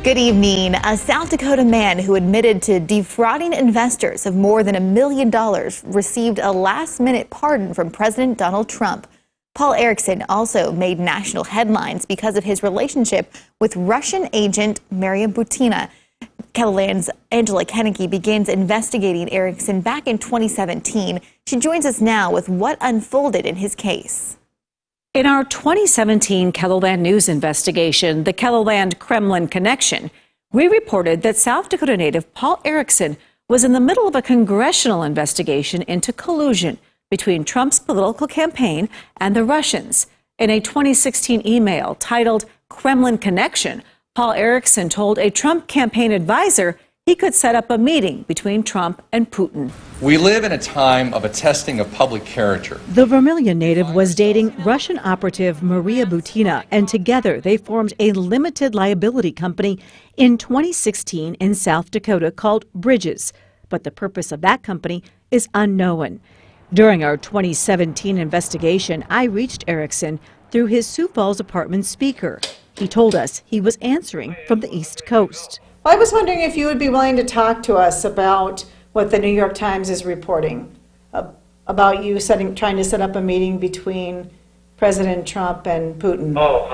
Good evening. A South Dakota man who admitted to defrauding investors of more than $1 million received a last-minute pardon from President Donald Trump. Paul Erickson also made national headlines because of his relationship with Russian agent Maria Butina. KELOLAND's Angela Kennedy begins investigating Erickson back in 2017. She joins us now with what unfolded in his case. In our 2017 KELOLAND News investigation, the KELOLAND Kremlin Connection, we reported that South Dakota native Paul Erickson was in the middle of a congressional investigation into collusion between Trump's political campaign and the Russians. In a 2016 email titled Kremlin Connection, Paul Erickson told a Trump campaign advisor he could set up a meeting between Trump and Putin. We live in a time of a testing of public character. The Vermilion native was dating Russian operative Maria Butina, and together they formed a limited liability company in 2016 in South Dakota called Bridges. But the purpose of that company is unknown. During our 2017 investigation, I reached Erickson through his Sioux Falls apartment speaker. He told us he was answering from the East Coast. I was wondering if you would be willing to talk to us about what the New York Times is reporting about you trying to set up a meeting between President Trump and Putin. Oh,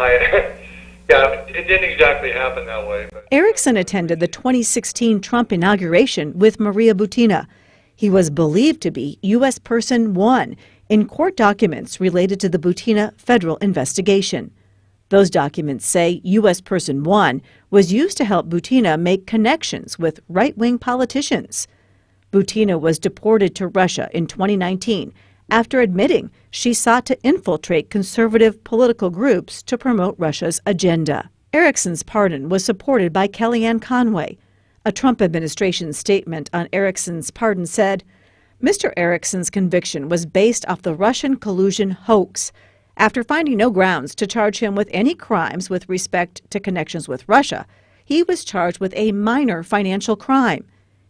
yeah, it didn't exactly happen that way. But Erickson attended the 2016 Trump inauguration with Maria Butina. He was believed to be U.S. Person 1 in court documents related to the Butina federal investigation. Those documents say U.S. Person 1 was used to help Butina make connections with right-wing politicians. Butina was deported to Russia in 2019 after admitting she sought to infiltrate conservative political groups to promote Russia's agenda. Erickson's pardon was supported by Kellyanne Conway. A Trump administration statement on Erickson's pardon said, Mr. Erickson's conviction was based off the Russian collusion hoax. After finding no grounds to charge him with any crimes with respect to connections with Russia, he was charged with a minor financial crime.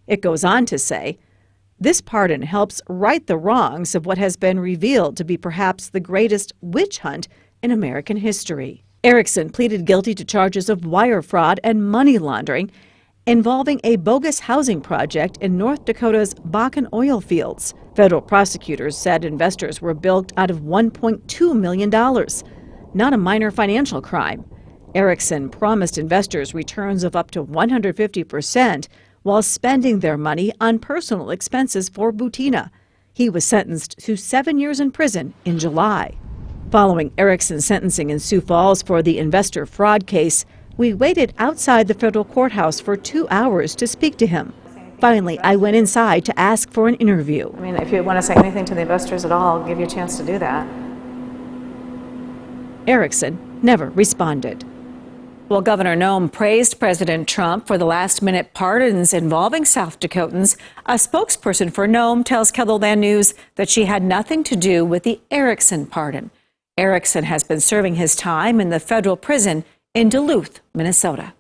It goes on to say, this pardon helps right the wrongs of what has been revealed to be perhaps the greatest witch hunt in American history. Erickson pleaded guilty to charges of wire fraud and money laundering involving a bogus housing project in North Dakota's Bakken oil fields. Federal prosecutors said investors were bilked out of $1.2 million, not a minor financial crime. Erickson promised investors returns of up to 150% while spending their money on personal expenses for Butina. He was sentenced to 7 years in prison in July. Following Erickson's sentencing in Sioux Falls for the investor fraud case, we waited outside the federal courthouse for 2 hours to speak to him. Finally, I went inside to ask for an interview. I mean, if you want to say anything to the investors at all, I'll give you a chance to do that. Erickson never responded. Well, Governor Noem praised President Trump for the last-minute pardons involving South Dakotans. A spokesperson for Noem tells KELOLAND News that she had nothing to do with the Erickson pardon. Erickson has been serving his time in the federal prison in Duluth, Minnesota.